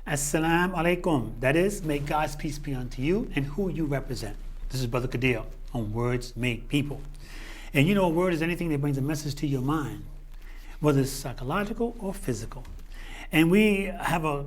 Assalamu alaikum. That is, may God's peace be unto you and who you represent. This is Brother Kadil on Words Make People. And you know, a word is anything that brings a message to your mind, whether it's psychological or physical. And we have a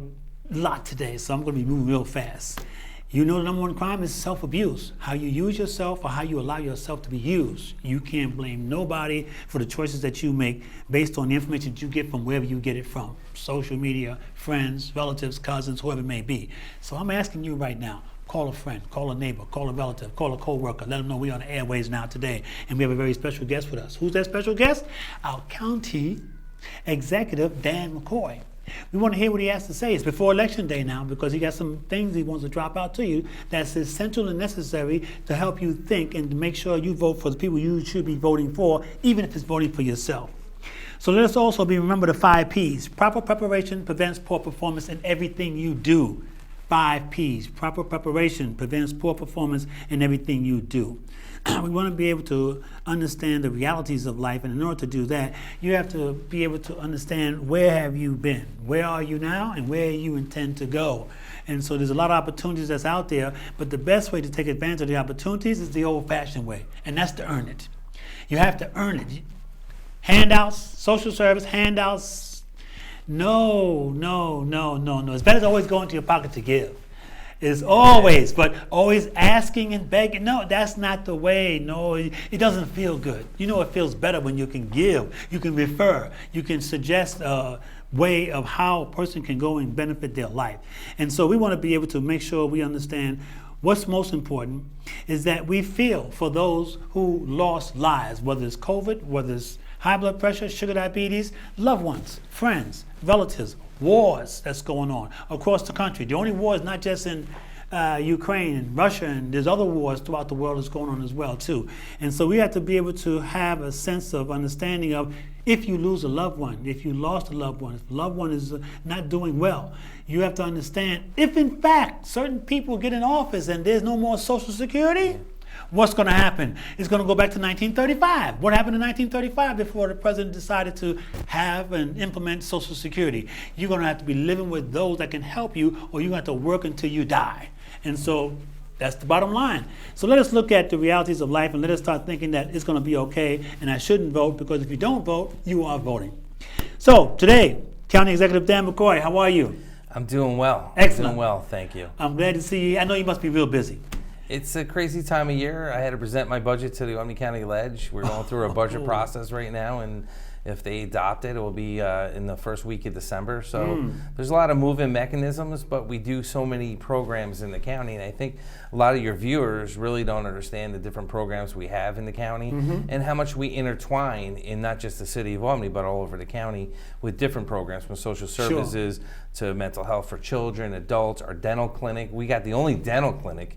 lot today, so I'm going to be moving real fast. You know, the number one crime is self-abuse. How you use yourself or how you allow yourself to be used. You can't blame nobody for the choices that you make based on the information that you get from wherever you get it from. Social media, friends, relatives, cousins, whoever it may be. So I'm asking you right now, call a friend, call a neighbor, call a relative, call a co-worker. Let them know we're on the airways now today. And we have a very special guest with us. Who's that special guest? Our county executive, Dan McCoy. We want to hear what he has to say. It's before Election Day now because he got some things he wants to drop out to you that's essential and necessary to help you think and to make sure you vote for the people you should be voting for, even if it's voting for yourself. So let us also remember the 5 Ps. Proper preparation prevents poor performance in everything you do. 5 Ps. Proper preparation prevents poor performance in everything you do. We want to be able to understand the realities of life, and in order to do that, you have to be able to understand where have you been, where are you now, and where you intend to go. And so there's a lot of opportunities that's out there, but the best way to take advantage of the opportunities is the old-fashioned way, and that's to earn it. You have to earn it. Handouts, social service, handouts, no. It's better to always go into your pocket to give. Is always, but always asking and begging. No, that's not the way. No, it doesn't feel good. You know, it feels better when you can give, you can refer, you can suggest a way of how a person can go and benefit their life. And so we want to be able to make sure we understand what's most important is that we feel for those who lost lives, whether it's COVID, whether it's high blood pressure, sugar diabetes, loved ones, friends, relatives, wars that's going on across the country. The only war is not just in Ukraine and Russia, and there's other wars throughout the world that's going on as well too. And so we have to be able to have a sense of understanding of if you lose a loved one, if you lost a loved one, if the loved one is not doing well, you have to understand if in fact certain people get in office and there's no more Social Security, what's going to happen? It's going to go back to 1935. What happened in 1935 before the president decided to have and implement Social Security? You're going to have to be living with those that can help you, or you're going to have to work until you die. And so that's the bottom line. So let us look at the realities of life and let us start thinking that it's going to be okay and I shouldn't vote, because if you don't vote, you are voting. So today, County Executive Dan McCoy, how are you? I'm doing well. Excellent. I'm doing well, thank you. I'm glad to see you. I know you must be real busy. It's a crazy time of year. I had to present my budget to the Albany County Ledge. We're going through a budget process right now, and if they adopt it, it will be in the first week of December. So there's a lot of moving mechanisms, but we do so many programs in the county, and I think a lot of your viewers really don't understand the different programs we have in the county and how much we intertwine in not just the city of Albany, but all over the county with different programs, from social services to mental health for children, adults, our dental clinic. We got the only dental clinic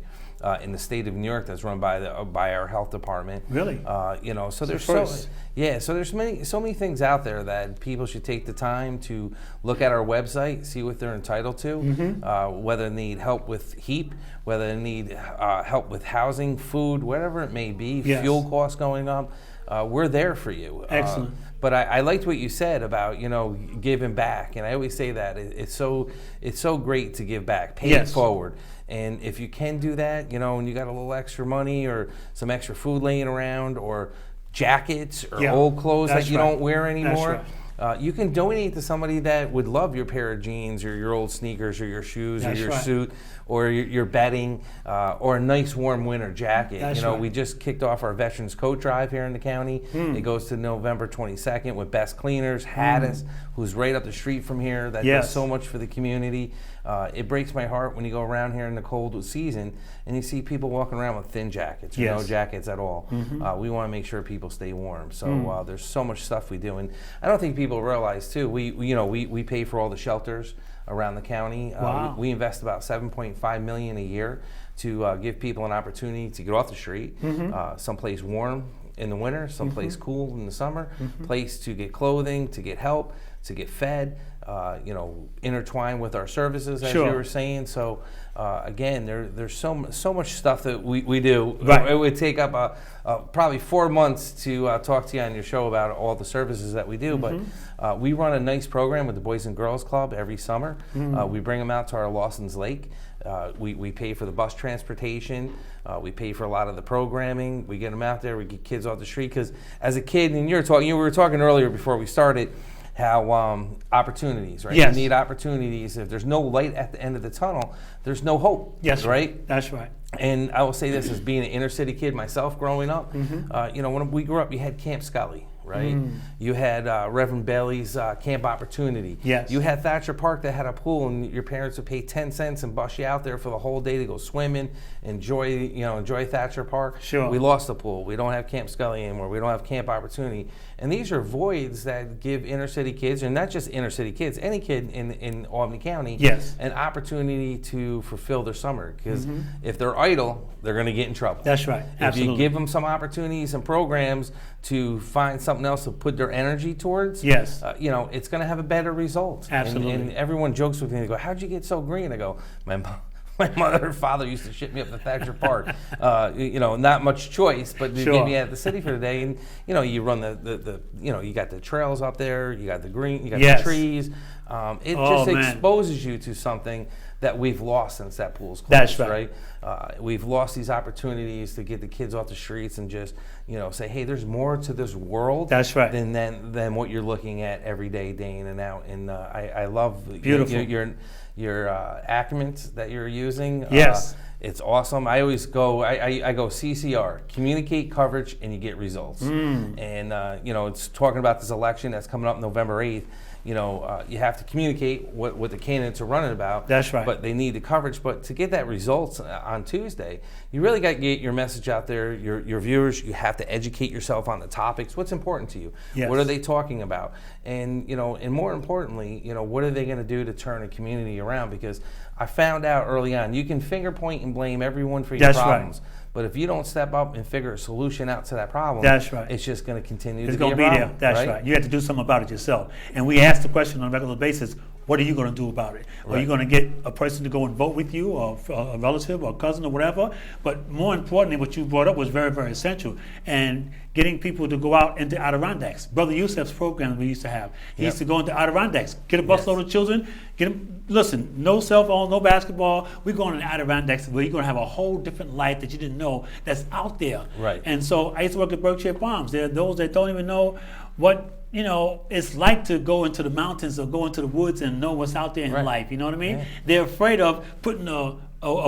in the state of New York that's run by our health department. Really? You know, so there's first. so there's so many things out there that people should take the time to look at our website, see what they're entitled to, whether they need help with HEAP, whether they need help with housing, food, whatever it may be, fuel costs going up. We're there for you. Excellent. But I liked what you said about, you know, giving back, and I always say that it's so great to give back, pay it forward. And if you can do that, you know, and you got a little extra money or some extra food laying around or jackets or old clothes that you don't wear anymore, you can donate to somebody that would love your pair of jeans or your old sneakers or your shoes or your suit or your bedding or a nice warm winter jacket. We just kicked off our Veterans Coat Drive here in the county. It goes to November 22nd with Best Cleaners, Hattis, who's right up the street from here, that does so much for the community. It breaks my heart when you go around here in the cold season and you see people walking around with thin jackets or no jackets at all. We want to make sure people stay warm. So there's so much stuff we do, and I don't think people realize too. We pay for all the shelters around the county. We invest about $7.5 million a year to give people an opportunity to get off the street, someplace warm, in the winter, someplace cool in the summer, place to get clothing, to get help, to get fed, intertwined with our services, as Sure. you were saying. So again, there's so much stuff that we do. Right. It would take up probably 4 months to talk to you on your show about all the services that we do. But we run a nice program with the Boys and Girls Club every summer. We bring them out to our Lawson's Lake. We pay for the bus transportation. We pay for a lot of the programming. We get them out there. We get kids off the street. Because as a kid, and we were talking earlier before we started, how opportunities, right? Yes. You need opportunities. If there's no light at the end of the tunnel, there's no hope. Yes, right? That's right. And I will say this, as being an inner city kid myself growing up, when we grew up, you had Camp Scully, right? You had Reverend Bailey's Camp Opportunity. Yes. You had Thatcher Park that had a pool, and your parents would pay 10 cents and bus you out there for the whole day to go swimming, enjoy Thatcher Park. Sure. We lost the pool. We don't have Camp Scully anymore. We don't have Camp Opportunity. And these are voids that give inner city kids, and not just inner city kids, any kid in Albany County, Yes. an opportunity to fulfill their summer. Because if they're idle, they're going to get in trouble. That's right. If Absolutely. you give them some opportunities and programs to find something else to put their energy towards, Yes. It's going to have a better result. Absolutely. And everyone jokes with me. They go, "How'd you get so green?" I go, My mother and father used to ship me up to Thatcher Park. Not much choice, but they Sure. get me out of the city for the day. And you run you got the trails up there, you got the green, you got Yes. the trees. It Oh, just man. exposes you to something that we've lost since that pool's closed. That's right. We've lost these opportunities to get the kids off the streets and just say, hey, there's more to this world. That's right. Than what you're looking at every day, day in and out. And I love Beautiful. your acronyms that you're using. Yes. It's awesome. I always go, I go CCR, communicate, coverage, and you get results. And, it's talking about this election that's coming up November 8th. You have to communicate what the candidates are running about. That's right. But they need the coverage. But to get that results on Tuesday, you really got to get your message out there. Your viewers, you have to educate yourself on the topics. What's important to you? Yes. What are they talking about? And and more importantly, what are they going to do to turn a community around? Because I found out early on, you can finger point and blame everyone for your That's right. problems. But if you don't step up and figure a solution out to that problem, That's right. it's just going to continue It's to going to be a be problem. there. That's right. You have to do something about it yourself. And we ask the question on a regular basis, what are you going to do about it? Are you going to get a person to go and vote with you, or a relative or a cousin or whatever? But more importantly, what you brought up was very, very essential. And getting people to go out into Adirondacks. Brother Yusef's program we used to have. He used to go into Adirondacks, get a busload of children, get them, listen, no cell phone, no basketball. We're going to Adirondacks where you're going to have a whole different life that you didn't know that's out there. Right. And so I used to work at Berkshire Farms. There are those that don't even know what it's like to go into the mountains or go into the woods and know what's out there in Right. life. You know what I mean? Yeah. They're afraid of putting a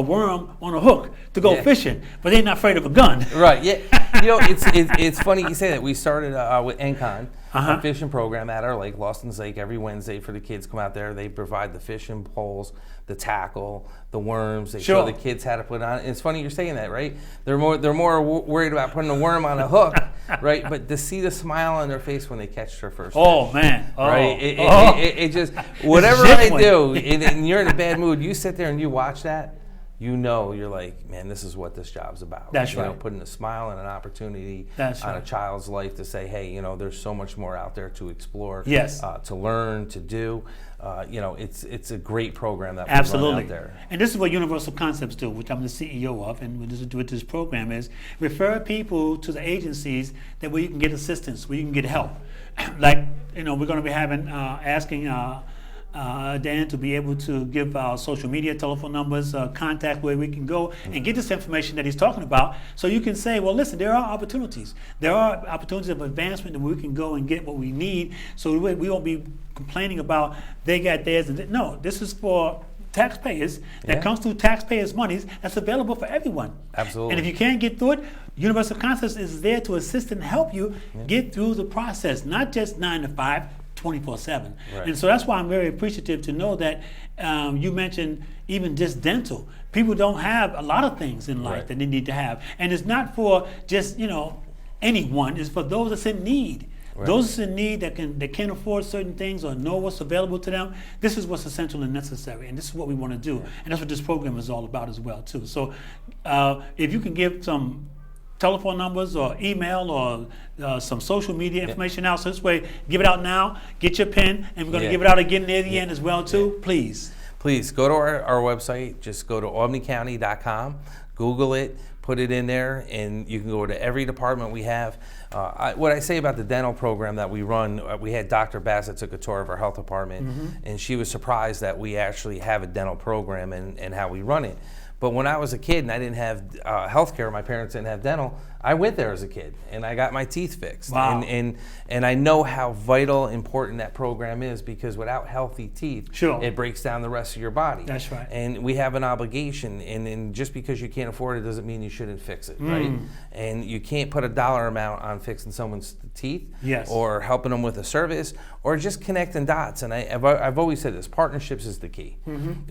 worm on a hook to go Yeah. fishing, but they're not afraid of a gun. Right. Yeah. It's funny you say that. We started with NCON, a fishing program at our lake, Lawson's Lake, every Wednesday for the kids. Come out there. They provide the fishing poles, the tackle, the worms. They show Sure. the kids how to put on. And it's funny you're saying that, right? They're more worried about putting a worm on a hook, right? But to see the smile on their face when they catch their first. Oh man! Oh. Right, Oh. it just whatever I genuine. do, and you're in a bad mood. You sit there and you watch that. You're like, man, this is what this job's about. That's right. Putting a smile and an opportunity That's on right. a child's life to say, hey, there's so much more out there to explore. Yes. To learn, to do. It's a great program that we run Absolutely. out there. And this is what Universal Concepts do, which I'm the CEO of, and what this program is, refer people to the agencies where you can get assistance, where you can get help. Like, we're going to be asking Dan to be able to give our social media telephone numbers, contact where we can go and get this information that he's talking about, so you can say, well, listen, there are opportunities. There are opportunities of advancement where we can go and get what we need, so we won't be complaining about they got theirs. No, this is for taxpayers that comes through taxpayers' monies that's available for everyone. Absolutely. And if you can't get through it, Universal Concepts is there to assist and help you get through the process, not just 9 to 5, 24/7. Right. And so that's why I'm very appreciative to know that you mentioned even just dental. People don't have a lot of things in life Right. that they need to have. And it's not for just, anyone. It's for those that's in need. Right. Those in need that can't afford certain things or know what's available to them. This is what's essential and necessary, and this is what we want to do. And that's what this program is all about as well too. So if you can give some telephone numbers or email or some social media information out. So this way, give it out now. Get your pen, and we're going to give it out again near the end as well too. Please. Please go to our website. Just go to albanycounty.com. Google it. Put it in there, and you can go to every department we have. What I say about the dental program that we run, we had Dr. Bassett took a tour of our health department, and she was surprised that we actually have a dental program and how we run it. But when I was a kid and I didn't have health care, my parents didn't have dental, I went there as a kid and I got my teeth fixed. Wow. And I know how vital, important that program is, because without healthy teeth, sure, it breaks down the rest of your body. That's right. And we have an obligation, and just because you can't afford it doesn't mean you shouldn't fix it, right? And you can't put a dollar amount on fixing someone's teeth, yes, or helping them with a service, or just connecting dots. And I've always said this, partnerships is the key.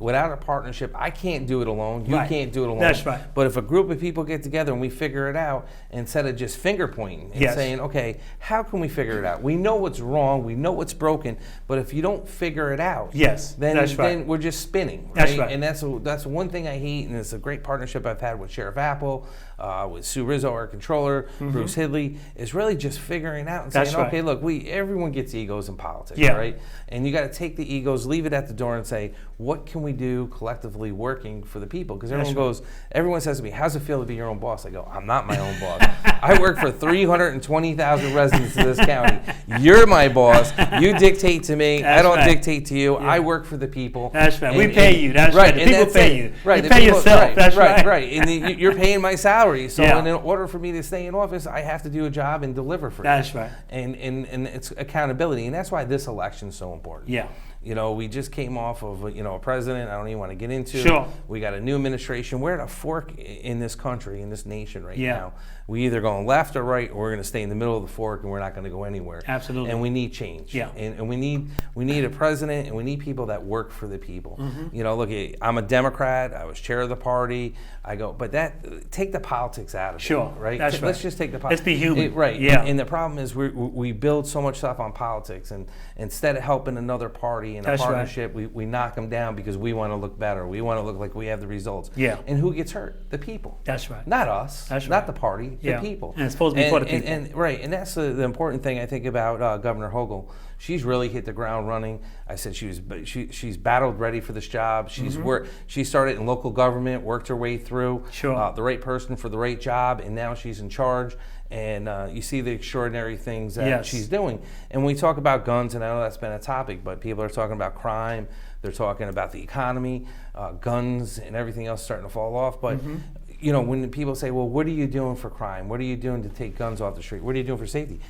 Without a partnership, I can't do it alone, you can't do it alone. That's right. But if a group of people get together and we figure it out, instead of just finger pointing and saying, okay, how can we figure it out? We know what's wrong, we know what's broken, but if you don't figure it out, then we're just spinning. Right? That's right. And that's one thing I hate, and it's a great partnership I've had with Sheriff Apple, with Sue Rizzo, our controller, Bruce Hidley, is really just figuring out and saying, okay, look, everyone gets egos in politics, right? And you got to take the egos, leave it at the door, and say, what can we do collectively working for the people? Because everyone says to me, how's it feel to be your own boss? I go, I'm not my own boss. I work for 320,000 residents of this county. You're my boss. You dictate to me. I don't dictate to you. I work for the people. That's right. We pay you. That's right. The people pay you. Right. You pay yourself. That's right. Right. And you're paying my salary. So in order for me to stay in office, I have to do a job and deliver for you. That's right. And it's accountability. And that's why this election is so important. Yeah. You know, we just came off of, a president I don't even want to get into. Sure. We got a new administration. We're at a fork in this country, in this nation right now. We either going left or right, or we're going to stay in the middle of the fork, and we're not going to go anywhere. Absolutely. And we need change. Yeah. And we need a president, and we need people that work for the people. Look, I'm a Democrat. I was chair of the party. But take the politics out of it. Sure. Right? That's right. Let's just take the politics. Let's be human. Right. Yeah. And the problem is we build so much stuff on politics, and instead of helping another party in a partnership, we knock them down because we want to look better. We want to look like we have the results. Yeah. And who gets hurt? The people. That's right. Not us. That's not right. the party. The people. And it's supposed to be for the people. And that's the important thing I think about Governor Hochul. She's really hit the ground running. I said she's battled ready for this job. She's worked. She started in local government, worked her way through. Sure. The right person for the right job, and now she's in charge. And you see the extraordinary things that she's doing. And when we talk about guns, and I know that's been a topic, but people are talking about crime. They're talking about the economy, guns, and everything else starting to fall off. But when people say, well, what are you doing for crime? What are you doing to take guns off the street? What are you doing for safety?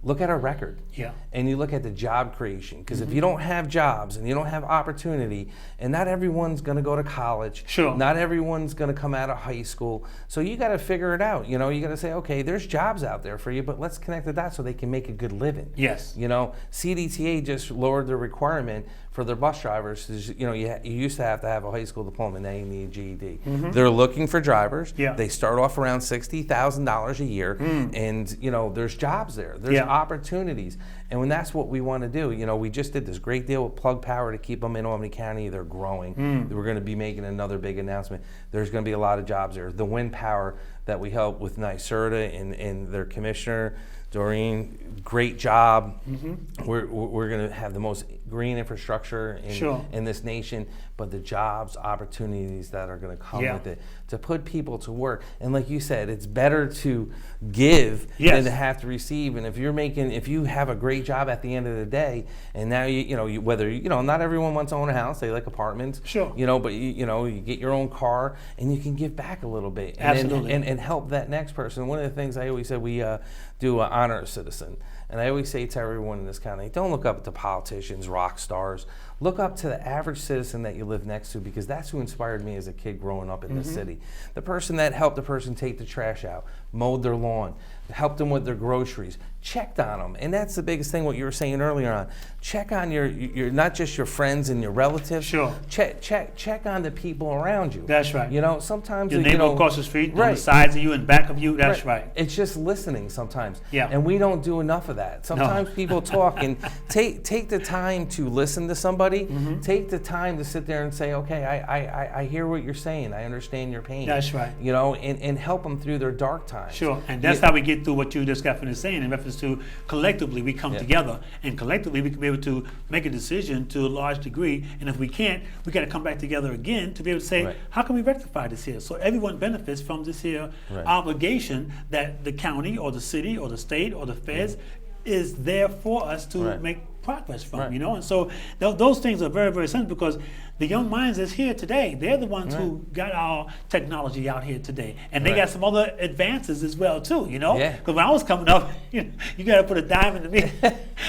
Look at our record. Yeah. And you look at the job creation. Because if you don't have jobs and you don't have opportunity, and not everyone's going to go to college. Sure. Not everyone's going to come out of high school. So you got to figure it out. You got to say, okay, there's jobs out there for you, but let's connect the dots so they can make a good living. Yes. CDTA just lowered the requirement for their bus drivers. You used to have a high school diploma, now you need a GED. They're looking for drivers. Yeah. They start off around $60,000 a year, and there's jobs there. There's opportunities, and when that's what we want to do. We just did this great deal with Plug Power to keep them in Albany County. They're growing. We're going to be making another big announcement. There's going to be a lot of jobs there. The wind power that we help with NYSERDA and their commissioner Doreen, great job. We're going to have the most green infrastructure in this nation, but the jobs, opportunities that are going to come with it, to put people to work. And like you said, it's better to give than to have to receive. And if you have a great job at the end of the day, and now not everyone wants to own a house, they like apartments. But you get your own car, and you can give back a little bit, and help that next person. One of the things I always said, we do honor a citizen. And I always say to everyone in this county, don't look up to politicians, rock stars. Look up to the average citizen that you live next to, because that's who inspired me as a kid growing up in this city. The person that helped the person take the trash out, mowed their lawn, helped them with their groceries, checked on them. And that's the biggest thing, what you were saying earlier on. Check on your not just your friends and your relatives. Sure. Check on the people around you. That's right. Sometimes your neighbor across the street, on the sides of you and back of you. That's right. It's just listening sometimes. Yeah. And we don't do enough of that. that. Sometimes people talk, and take the time to listen to somebody. Take the time to sit there and say, okay, I hear what you're saying. I understand your pain. That's right. You know, and help them through their dark times. Sure, and that's how we get through what you just got finished saying in reference to collectively we come together, and collectively we can be able to make a decision to a large degree, and if we can't, we got to come back together again to be able to say, how can we rectify this here? So everyone benefits from this here obligation that the county or the city or the state or the feds is there for us to make progress from, you know, and so those things are very, very essential because the young minds that's here today, they're the ones who got our technology out here today, and they got some other advances as well too, you know, because when I was coming up, you got to put a dime in me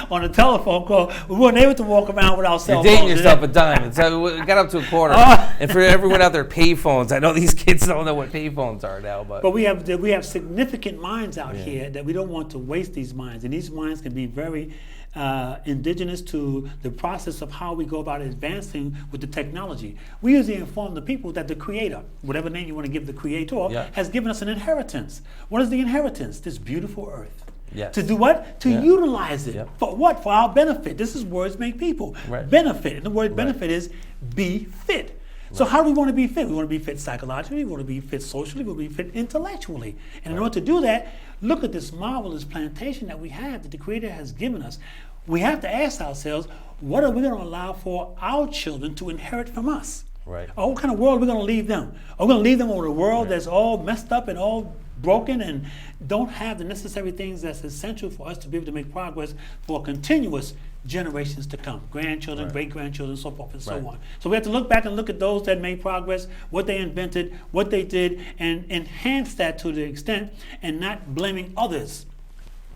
on a telephone call. We weren't able to walk around with our cell phones. You're dating yourself a dime. So we got up to a quarter, and for everyone out there, payphones. I know these kids don't know what payphones are now, but we have significant minds out here that we don't want to waste these minds, and these minds can be very indigenous to the process of how we go about advancing with the technology. We usually inform the people that the creator, whatever name you want to give the creator, has given us an inheritance. What is the inheritance? This beautiful earth. To do what? To utilize it. For what? For our benefit. This is words make people. Benefit. And the word benefit is be fit. So how do we want to be fit? We want to be fit psychologically, we want to be fit socially, we want to be fit intellectually. And in order to do that, look at this marvelous plantation that we have, that the Creator has given us. We have to ask ourselves, what are we going to allow for our children to inherit from us? Or what kind of world are we going to leave them? Are we going to leave them with a world that's all messed up and all broken and don't have the necessary things that's essential for us to be able to make progress for continuous generations to come, grandchildren, great-grandchildren, so forth and so on. So we have to look back and look at those that made progress, what they invented, what they did, and enhance that to the extent and not blaming others.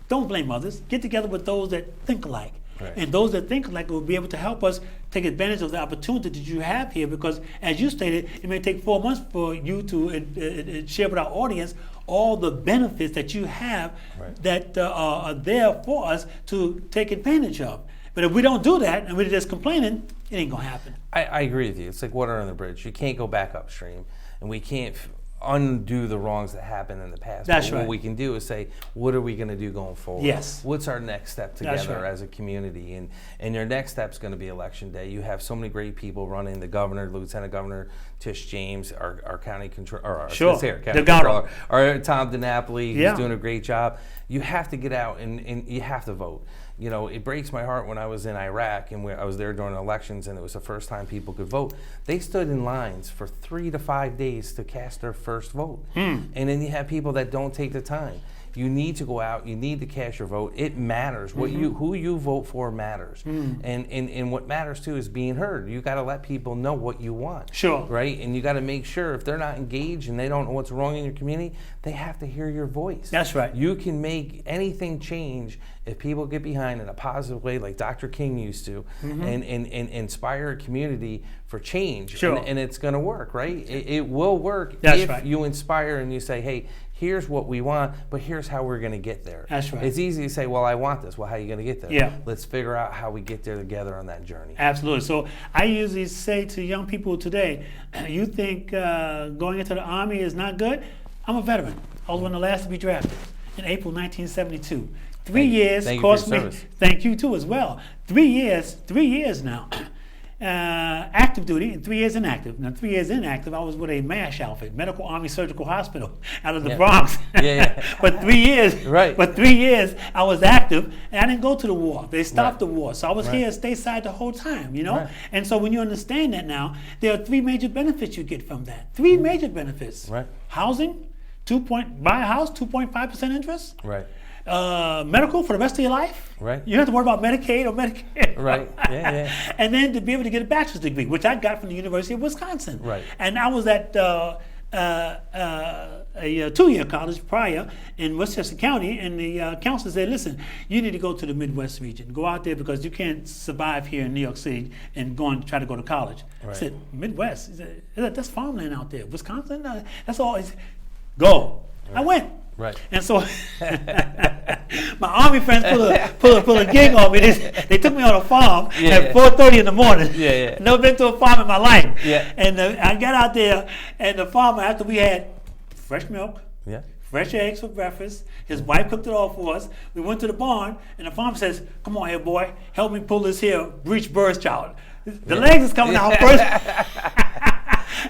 Don't blame others. Get together with those that think alike. And those that think alike will be able to help us take advantage of the opportunity that you have here, because as you stated, it may take 4 months for you to share with our audience all the benefits that you have that are there for us to take advantage of. But if we don't do that and we're just complaining, it ain't gonna happen. I agree with you. It's like water on the bridge. You can't go back upstream, and we can't undo the wrongs that happened in the past. That's What we can do is say, what are we going to do going forward? What's our next step together as a community? And your next step is going to be election day. You have so many great people running: the governor, Lieutenant Governor Tish James, our county controller, county controller, or Tom DiNapoli, who's doing a great job. You have to get out and you have to vote. You know, it breaks my heart when I was in Iraq and I was there during elections, and it was the first time people could vote. They stood in lines for 3 to 5 days to cast their first vote. And then you have people that don't take the time. You need to go out. You need to cast your vote. It matters. Who you vote for matters. And what matters too is being heard. You got to let people know what you want. Right? And you got to make sure if they're not engaged and they don't know what's wrong in your community, they have to hear your voice. That's right. You can make anything change if people get behind in a positive way, like Dr. King used to, and inspire a community for change. And it's going to work, right? It will work if you inspire and you say, hey, here's what we want, but here's how we're going to get there. That's right. It's easy to say, well, I want this. Well, how are you going to get there? Yeah. Let's figure out how we get there together on that journey. Absolutely. So I usually say to young people today, you think going into the Army is not good? I'm a veteran. I was one of the last to be drafted in April 1972. 3 years cost me. Thank you too as well. 3 years now. Active duty and 3 years inactive. Now 3 years inactive, I was with a MASH outfit, Medical Army Surgical Hospital, out of the Bronx. But 3 years, but 3 years I was active, and I didn't go to the war. They stopped the war, so I was here stateside the whole time, you know. And so when you understand that now, there are 3 major benefits you get from that. 3 major benefits. Housing, buy a house, 2.5% interest. Medical for the rest of your life. You don't have to worry about Medicaid or Medicare. And then to be able to get a bachelor's degree, which I got from the University of Wisconsin. And I was at a 2-year college prior in Westchester County, and the counselor said, listen, you need to go to the Midwest region. Go out there because you can't survive here in New York City and try to go to college. I said, Midwest? He said, that's farmland out there. Wisconsin? That's all. He said, go. I went. And so my Army friends pull a gig on me. They took me on a farm at 4:30 in the morning. Never been to a farm in my life. And I got out there, and the farmer, after we had fresh milk, fresh eggs for breakfast. His wife cooked it all for us. We went to the barn, and the farmer says, "Come on here, boy, help me pull this here breech birth child. The legs is coming out first."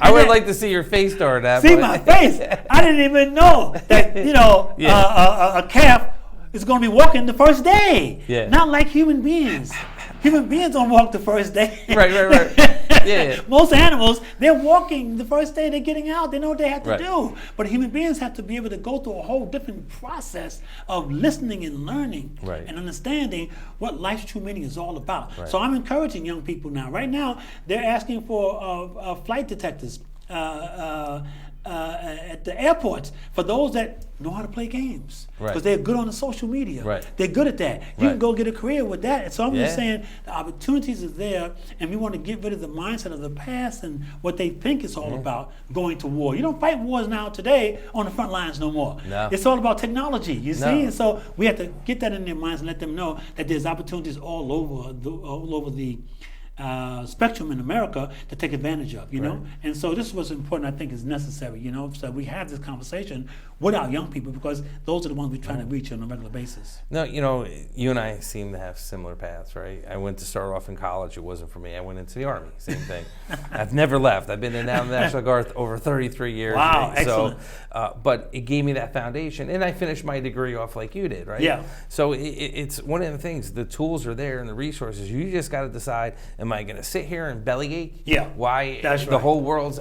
I would like to see your face during that. See my face. I didn't even know that, a calf is going to be walking the first day. Yeah. Not like human beings. Human beings don't walk the first day. Right. Yeah. Most animals, they're walking the first day they're getting out. They know what they have to Right. do. But human beings have to be able to go through a whole different process of listening and learning Right. and understanding what life's true meaning is all about. Right. So I'm encouraging young people now. Right now, they're asking for flight detectors at the airports for those that know how to play games. Right. Because they're good on the social media. Right. They're good at that. You Right. can go get a career with that. And so I'm just Yeah. saying the opportunities are there, and we want to get rid of the mindset of the past and what they think it's all about going to war. You don't fight wars now today on the front lines no more. No. It's all about technology, you see? No. And so we have to get that in their minds and let them know that there's opportunities all over the spectrum in America to take advantage of, you know? Right. And so this was important, I think is necessary, you know? So we have this conversation with our young people because those are the ones we're trying to reach on a regular basis. No, you and I seem to have similar paths, right? I went to start off in college. It wasn't for me. I went into the Army. Same thing. I've never left. I've been in the National Guard over 33 years. Wow, right? excellent. So, but it gave me that foundation, and I finished my degree off like you did, right? Yeah. So it's one of the things. The tools are there and the resources. You just got to decide: am I going to sit here and bellyache? Yeah, Why that's the right. whole world's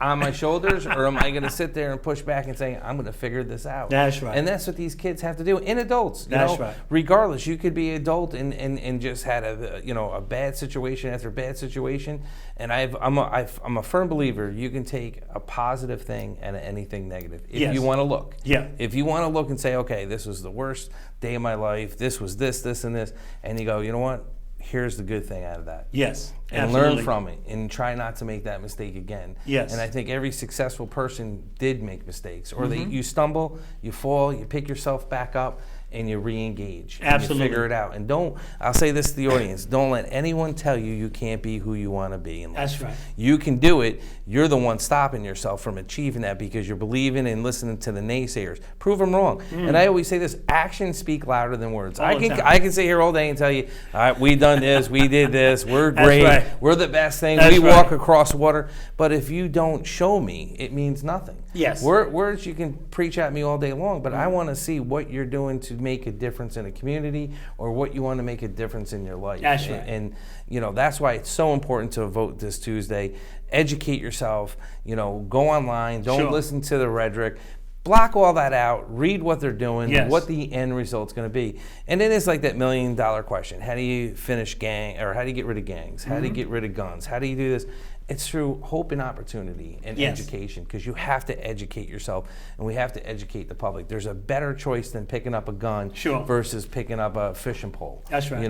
on my shoulders, or am I going to sit there and push back and say, I'm going to figure this out? That's right. And that's what these kids have to do, and adults. That's right. Regardless, you could be an adult and just had a bad situation after bad situation. And I'm a firm believer you can take a positive thing and anything negative if Yes. you want to look. Yeah. If you want to look and say, okay, this was the worst day of my life. This was this, and this, and you go, you know what? Here's the good thing out of that. Yes, And absolutely. learn from it and try not to make that mistake again. Yes. And I think every successful person did make mistakes, or Mm-hmm. you stumble, you fall, you pick yourself back up, and you re-engage. Absolutely. And you figure it out. And I'll say this to the audience, don't let anyone tell you can't be who you want to be in life. That's right. You can do it. You're the one stopping yourself from achieving that because you're believing and listening to the naysayers. Prove them wrong. And I always say this, actions speak louder than words. All the time. I can sit here all day and tell you, all right, we done this, we did this, we're That's great, right. we're the best thing, That's we right. walk across water. But if you don't show me, it means nothing. Yes. Words you can preach at me all day long, but I want to see what you're doing to make a difference in a community or what you want to make a difference in your life. That's right. And that's why it's so important to vote this Tuesday. Educate yourself, go online, don't Sure. listen to the rhetoric. Block all that out, read what they're doing, Yes. what the end result's going to be. And it is like that $1 million question. How do you finish how do you get rid of gangs? How do you get rid of guns? How do you do this? It's through hope and opportunity and Yes. education, because you have to educate yourself and we have to educate the public. There's a better choice than picking up a gun Sure. versus picking up a fishing pole. That's right.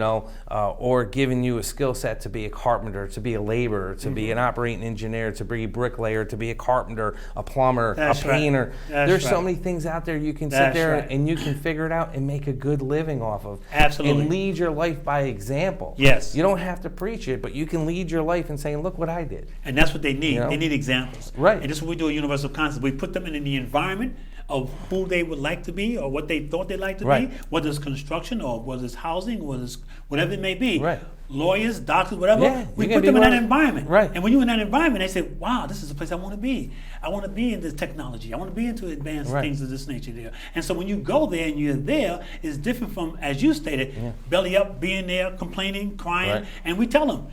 Or giving you a skill set to be a carpenter, to be a laborer, to be an operating engineer, to be a bricklayer, to be a carpenter, a plumber, That's a right. painter. That's There's so right. many things out there you can sit That's there right. and you can figure it out and make a good living off of. Absolutely. And lead your life by example. Yes. You don't have to preach it, but you can lead your life and saying, look what I did. And that's what they need. You know? They need examples. Right. And this is what we do at Universal Concepts. We put them in the environment of who they would like to be or what they thought they'd like to Right. be, whether it's construction or whether it's housing, whether it's whatever it may be. Right. Lawyers, doctors, whatever. Yeah, We you can put them be in that one. environment. Right. And when you're in that environment, they say, wow, this is the place I want to be. I want to be in this technology. I want to be into advanced Right. things of this nature there. And so when you go there and you're there, it's different from, as you stated, belly up, being there, complaining, crying. Right. And we tell them,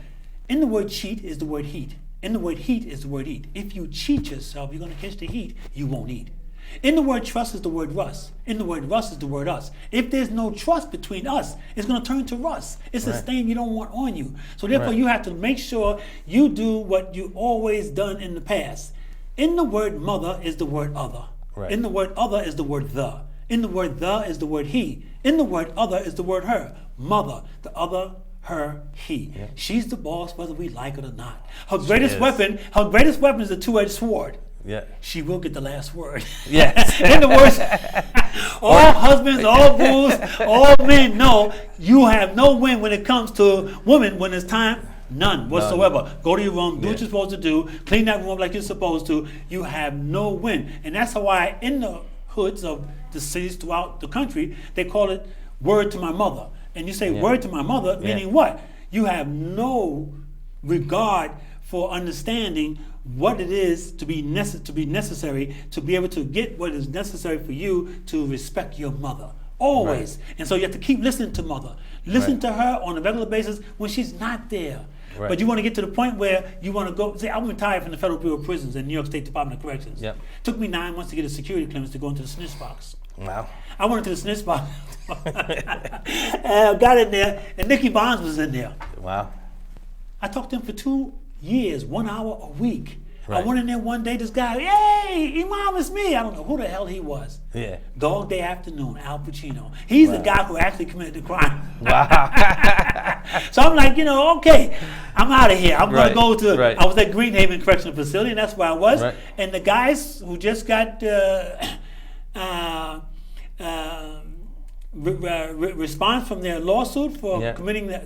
in the word cheat is the word heat. In the word heat is the word eat. If you cheat yourself, you're going to catch the heat, you won't eat. In the word trust is the word rust. In the word rust is the word us. If there's no trust between us, it's going to turn to rust. It's a Right. stain you don't want on you. So therefore, Right. you have to make sure you do what you always done in the past. In the word mother is the word other. Right. In the word other is the word the. In the word the is the word he. In the word other is the word her. Mother, the other, her, he. She's the boss whether we like it or not. Her greatest is. weapon is a two-edged sword. Yeah. She will get the last word. Yes. In the words, all husbands, all bulls, all men know you have no win when it comes to women when it's time. None whatsoever. Go to your room, do what Yeah. you're supposed to do, clean that room up like you're supposed to. You have no win. And that's why in the neighborhoods of the cities throughout the country, they call it word to my mother. And you say word to my mother, meaning what? You have no regard for understanding what it is to be necessary to be able to get what is necessary for you to respect your mother. Always. Right. And so you have to keep listening to mother. Listen to her on a regular basis when she's not there. Right. But you want to get to the point where you want to go. See, I'm retired from the Federal Bureau of Prisons and New York State Department of Corrections. Yep. Took me 9 months to get a security clearance to go into the snitch box. Wow. I went into the snitch box. And got in there, and Nicky Bonds was in there. Wow. I talked to him for 2 years, 1 hour a week. Right. I went in there one day, this guy, hey, Imam, it's me. I don't know who the hell he was. Yeah. Dog Day Afternoon, Al Pacino. He's the guy who actually committed the crime. Wow. So I'm like, okay, I'm out of here. I'm going to go to, Right. I was at Greenhaven Correctional Facility, and that's where I was. Right. And the guys who just got response from their lawsuit for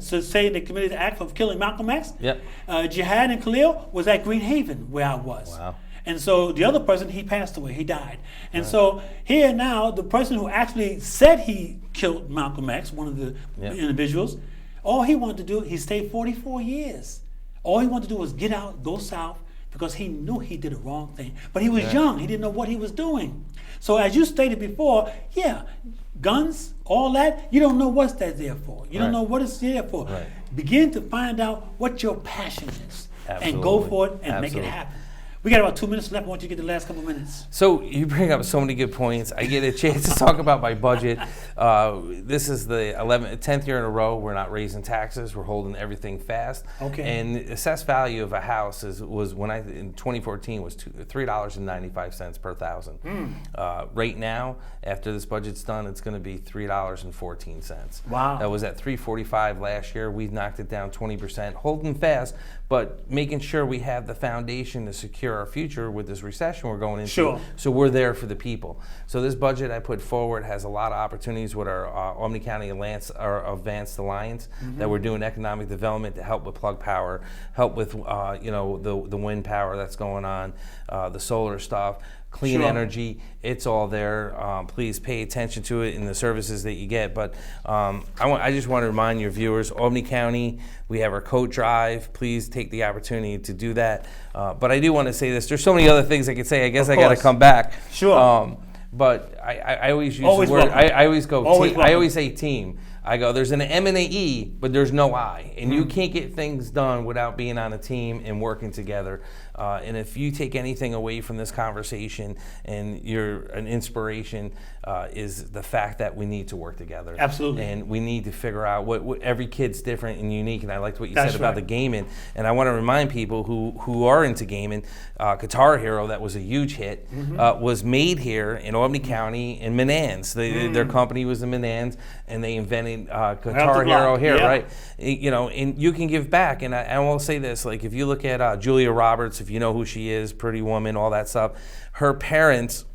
saying they committed the act of killing Malcolm X. Yep. Jihad and Khalil was at Greenhaven where I was. Wow. And so the other person, he passed away, he died. And so here now, the person who actually said he killed Malcolm X, one of the individuals, all he wanted to do, he stayed 44 years. All he wanted to do was get out, go south, because he knew he did a wrong thing. But he was young, he didn't know what he was doing. So as you stated before, guns, all that, you don't know what's that there for. You don't know what it's there for. Right. Begin to find out what your passion is. Absolutely. And go for it and make it happen. We got about 2 minutes left. I want you to get the last couple minutes. So you bring up so many good points. I get a chance to talk about my budget. This is the 10th year in a row we're not raising taxes. We're holding everything fast. Okay. And the assessed value of a house was in 2014 was $3.95 per thousand. Right now, after this budget's done, it's going to be $3.14. Wow. That was at $3.45 last year. We've knocked it down 20%, holding fast, but making sure we have the foundation to secure our future with this recession we're going into. Sure. So we're there for the people. So this budget I put forward has a lot of opportunities with our Albany County Advanced Alliance that we're doing economic development to help with plug power, help with the wind power that's going on, the solar stuff. Clean energy, it's all there. Please pay attention to it in the services that you get. But I just want to remind your viewers, Albany County, we have our coat drive. Please take the opportunity to do that. But I do want to say this. There's so many other things I could say. I guess I got to come back. Sure. But I always use the word. I always go. I always say team. I go, there's an M and a E, but there's no I. And you can't get things done without being on a team and working together. And if you take anything away from this conversation and you're an inspiration, is the fact that we need to work together. Absolutely. And we need to figure out what every kid's different and unique. And I liked what you said about the gaming. And I want to remind people who are into gaming, Guitar Hero, that was a huge hit, was made here in Albany County in Menands. Their company was in Menands, and they invented Guitar Hero here, right? And you can give back. And I will say this, like if you look at Julia Roberts, if you know who she is, Pretty Woman, all that stuff, her parents,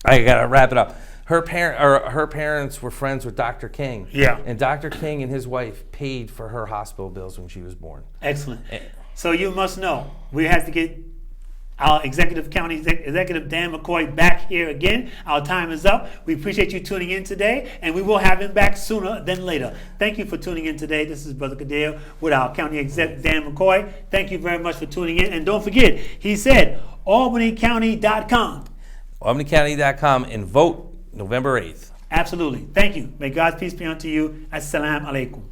I gotta wrap it up. Her parents were friends with Dr. King. Yeah. And Dr. King and his wife paid for her hospital bills when she was born. Excellent. So you must know, we have to get our Executive Dan McCoy back here again. Our time is up. We appreciate you tuning in today, and we will have him back sooner than later. Thank you for tuning in today. This is Brother Kadeo with our County Exec Dan McCoy. Thank you very much for tuning in. And don't forget, he said, albanycounty.com. albanycounty.com, and vote November 8th. Absolutely. Thank you. May God's peace be unto you. Assalamu alaikum.